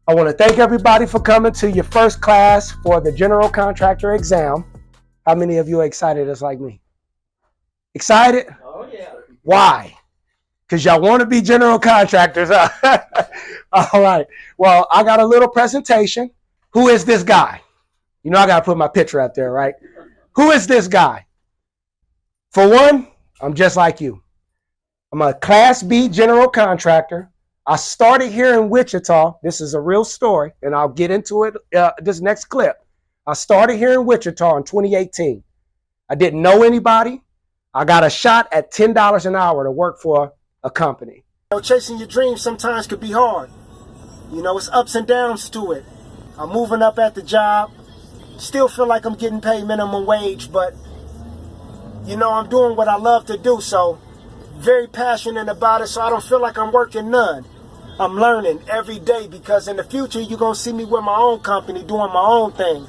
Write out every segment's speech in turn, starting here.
I want to thank everybody for coming to your first class for the general contractor exam. How many of you are excited just like me? Excited? Oh, yeah. Why? Because y'all want to be general contractors. Huh? All right. Well, I got a little presentation. Who is this guy? You know I got to put my picture out there, right? Who is this guy? For one, I'm just like you. I'm a Class B general contractor. I started here in Wichita. This is a real story, and I'll get into it this next clip. I started here in Wichita in 2018. I didn't know anybody. I got a shot at $10 an hour to work for a company. Chasing your dreams sometimes could be hard. It's ups and downs to it. I'm moving up at the job. Still feel like I'm getting paid minimum wage, but I'm doing what I love to do, so very passionate about it, so I don't feel like I'm working none. I'm learning every day because in the future, you're going to see me with my own company doing my own thing.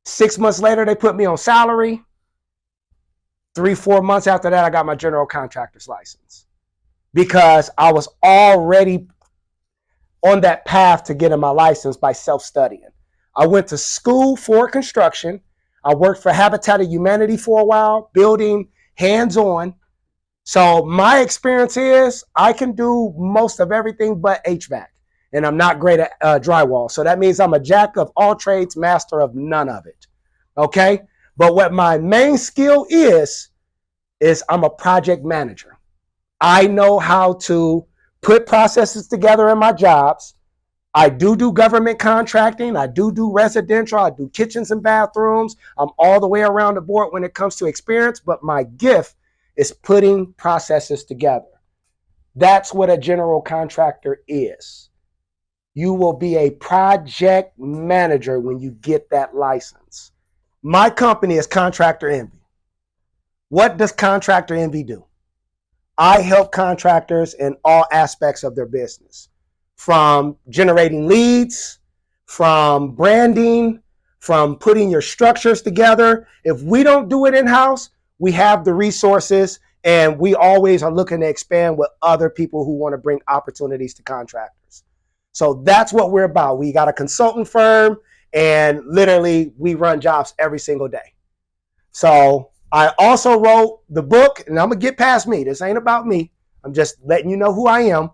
6 months later, they put me on salary. 3-4 months after that, I got my general contractor's license because I was already on that path to getting my license by self-studying. I went to school for construction. I worked for Habitat of Humanity for a while, building hands-on. So my experience is I can do most of everything but HVAC, and I'm not great at drywall. So that means I'm a jack of all trades, master of none of it. Okay? But what my main skill is I'm a project manager. I know how to put processes together in my jobs. I do government contracting. I do residential. I do kitchens and bathrooms. I'm all the way around the board when it comes to experience, but my gift is putting processes together. That's what a general contractor is. You will be a project manager when you get that license. My company is Contractor Envy. What does Contractor Envy do? I help contractors in all aspects of their business, from generating leads, from branding, from putting your structures together. If we don't do it in-house, we have the resources, and we always are looking to expand with other people who want to bring opportunities to contractors. So that's what we're about. We got a consultant firm, and literally we run jobs every single day. So I also wrote the book, and I'm going to get past me. This ain't about me. I'm just letting you know who I am.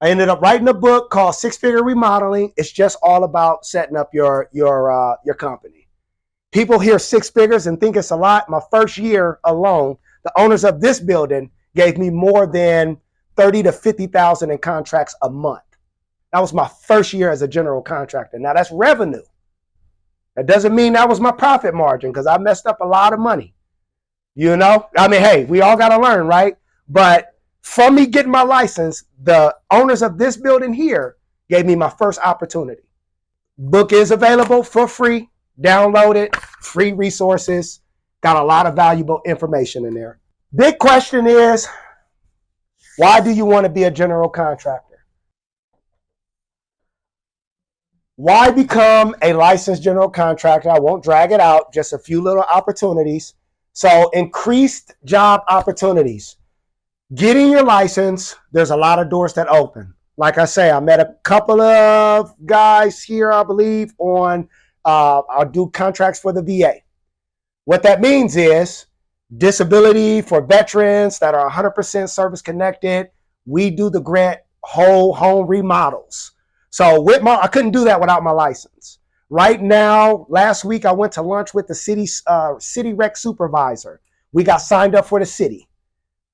I ended up writing a book called Six Figure Remodeling. It's just all about setting up your company. People hear six figures and think it's a lot. My first year alone, the owners of this building gave me more than $30,000 to $50,000 in contracts a month. That was my first year as a general contractor. Now that's revenue. That doesn't mean that was my profit margin because I messed up a lot of money. Hey, we all got to learn, right? But from me getting my license, the owners of this building here gave me my first opportunity. Book is available for free. Download it, free resources, got a lot of valuable information in there. Big question is, why do you want to be a general contractor? Why become a licensed general contractor? I won't drag it out, just a few little opportunities. So increased job opportunities. Getting your license, there's a lot of doors that open. Like I say, I met a couple of guys here, I believe, on I'll do contracts for the VA. What that means is disability for veterans that are 100% service connected. We do the grant whole home remodels. So I couldn't do that without my license. Right now, last week I went to lunch with the city rec supervisor. We got signed up for the city.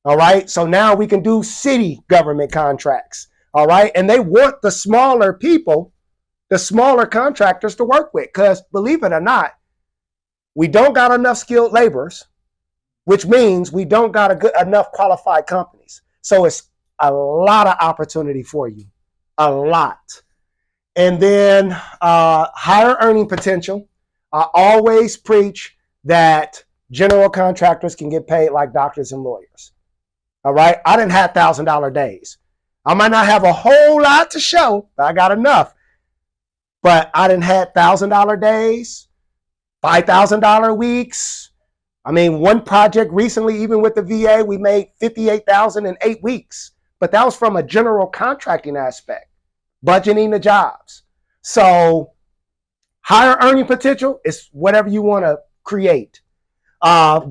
All right. So now we can do city government contracts. All right. And they want the smaller people, the smaller contractors to work with, because believe it or not, we don't got enough skilled laborers, which means we don't got enough qualified companies. So it's a lot of opportunity for you, a lot. And then higher earning potential. I always preach that general contractors can get paid like doctors and lawyers. All right. I didn't have $1,000 days. I might not have a whole lot to show, but I got enough. But I didn't have $1,000 days, $5,000 weeks. I mean, one project recently, even with the VA, we made $58,000 in 8 weeks. But that was from a general contracting aspect. budgeting the jobs. So higher earning potential is whatever you want to create.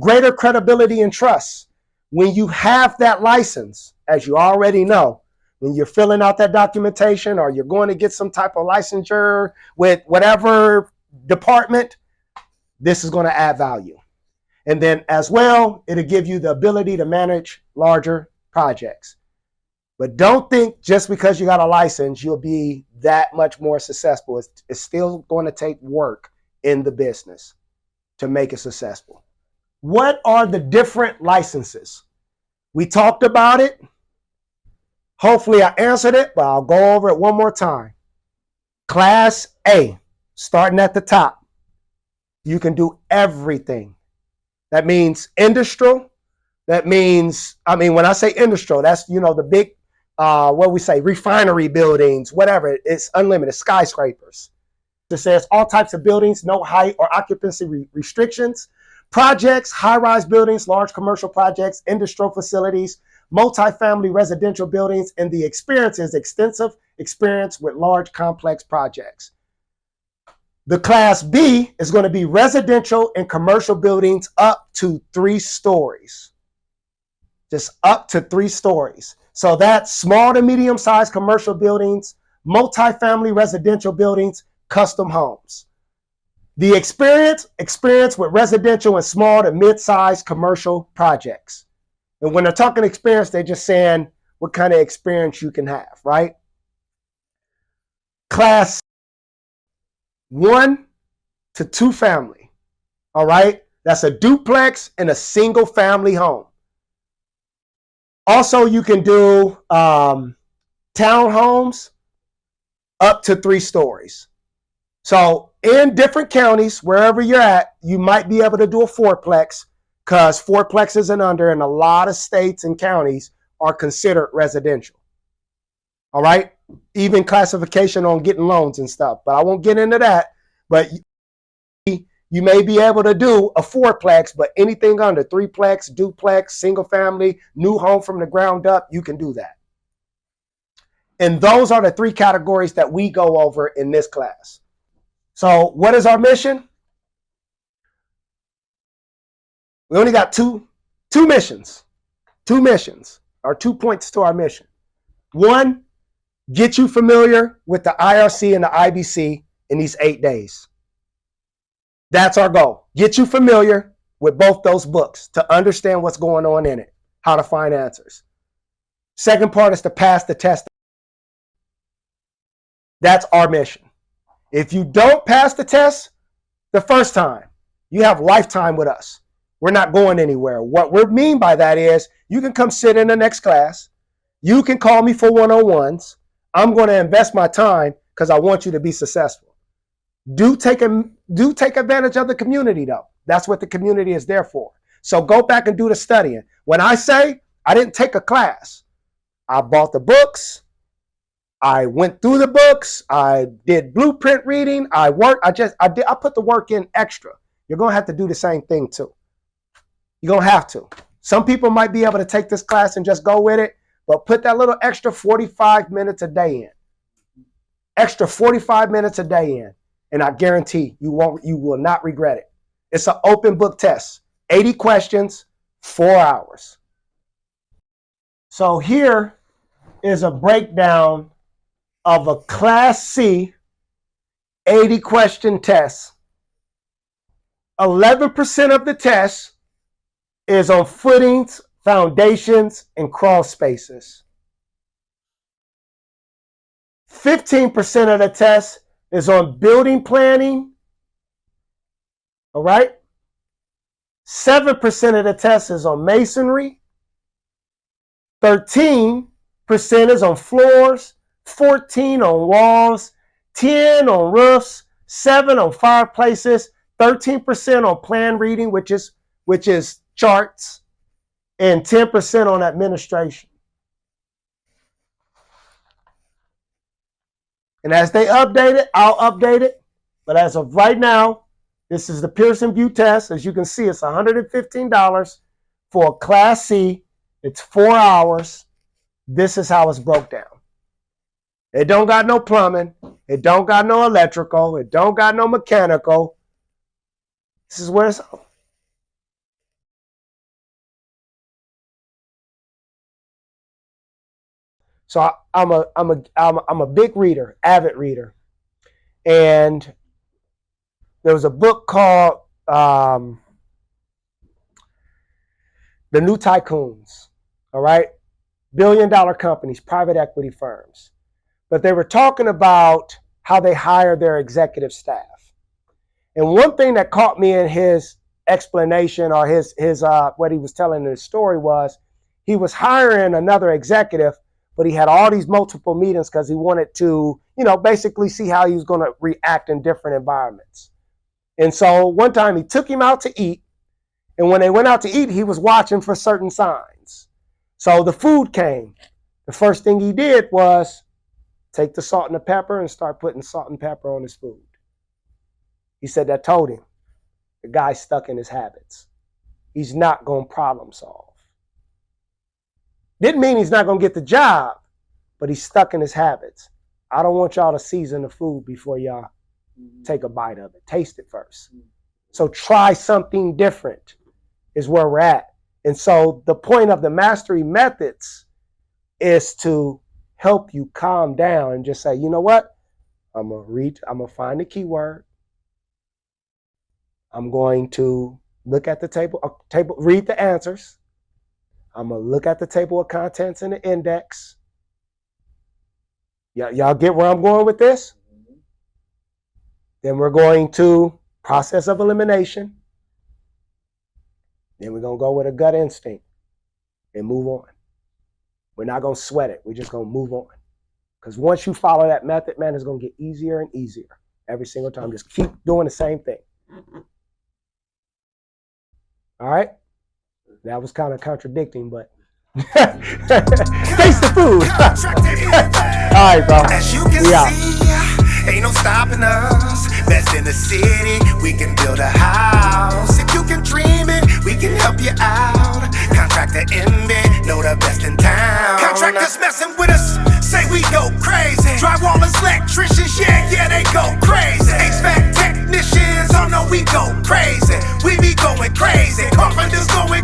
Greater credibility and trust. When you have that license, as you already know, when you're filling out that documentation or you're going to get some type of licensure with whatever department, this is going to add value. And then as well, it'll give you the ability to manage larger projects. But don't think just because you got a license, you'll be that much more successful. It's still going to take work in the business to make it successful. What are the different licenses? We talked about it. Hopefully I answered it, but I'll go over it one more time. Class A, starting at the top. You can do everything. That means industrial. That means, when I say industrial, that's, the big, refinery buildings, whatever. It's unlimited, skyscrapers. It says all types of buildings, no height or occupancy restrictions. Projects, high-rise buildings, large commercial projects, industrial facilities, multifamily residential buildings, and the experience is extensive experience with large complex projects. The Class B is going to be residential and commercial buildings up to 3 stories. Just up to 3 stories. So that's small to medium-sized commercial buildings, multifamily residential buildings, custom homes. The experience with residential and small to mid-sized commercial projects. And when they're talking experience, they're just saying what kind of experience you can have, right? Class 1 to 2 family, all right? That's a duplex and a single family home. Also, you can do townhomes up to 3 stories. So in different counties, wherever you're at, you might be able to do a 4-plex because 4-plexes and under in a lot of states and counties are considered residential. All right? Even classification on getting loans and stuff. But I won't get into that. But you may be able to do a 4-plex, but anything under 3-plex, duplex, single family, new home from the ground up, you can do that. And those are the 3 categories that we go over in this class. So what is our mission? We only got two missions. 2 missions, or 2 points to our mission. 1, get you familiar with the IRC and the IBC in these 8 days. That's our goal. Get you familiar with both those books to understand what's going on in it, how to find answers. Second part is to pass the test. That's our mission. If you don't pass the test the first time, you have lifetime with us. We're not going anywhere. What we mean by that is you can come sit in the next class. You can call me for one-on-ones. I'm going to invest my time because I want you to be successful. Do take advantage of the community, though. That's what the community is there for. So go back and do the studying. When I say I didn't take a class, I bought the books. I went through the books. I did blueprint reading. I put the work in extra. You're going to have to do the same thing too. You're going to have to. Some people might be able to take this class and just go with it, but put that little extra 45 minutes a day in. Extra 45 minutes a day in. And I guarantee you will not regret it. It's an open book test. 80 questions, 4 hours. So here is a breakdown of a Class C 80 question test. 11% of the test is on footings, foundations, and crawl spaces. 15% of the test is on building planning. All right. 7% of the test is on masonry. 13% is on floors. 14 on walls. 10 on roofs. 7 on fireplaces. 13% on plan reading, which is charts, and 10% on administration. And as they update it, I'll update it. But as of right now, this is the Pearson View test. As you can see, it's $115 for a Class C. It's 4 hours. This is how it's broke down. It don't got no plumbing. It don't got no electrical. It don't got no mechanical. This is where it's at. So I'm a big reader, avid reader, and there was a book called The New Tycoons. All right, $1 billion companies, private equity firms, but they were talking about how they hire their executive staff. And one thing that caught me in his explanation or his what he was telling in his story was he was hiring another executive, but he had all these multiple meetings because he wanted to, basically see how he was going to react in different environments. And so one time he took him out to eat, and when they went out to eat, he was watching for certain signs. So the food came. The first thing he did was take the salt and the pepper and start putting salt and pepper on his food. He said that told him the guy's stuck in his habits. He's not going to problem solve. Didn't mean he's not going to get the job, but he's stuck in his habits. I don't want y'all to season the food before y'all take a bite of it. Taste it first. So try something different is where we're at. And so the point of the mastery methods is to help you calm down and just say, you know what? I'm going to find the keyword. I'm going to look at the table, read the answers. I'm going to look at the table of contents in the index. Y'all get where I'm going with this? Then we're going to process of elimination. Then we're going to go with a gut instinct and move on. We're not going to sweat it. We're just going to move on. Because once you follow that method, man, it's going to get easier and easier every single time. Just keep doing the same thing. All right? That was kind of contradicting, but taste the food. All right, bro. As you can see, ain't no stopping us. Best in the city, we can build a house. If you can dream it, we can help you out. Contractor MB, know the best in town. Contractors messing with us, say we go crazy. Drywallers, electricians, yeah, they go crazy. HVAC technicians, oh no, we go crazy. We be going crazy. Carpenters going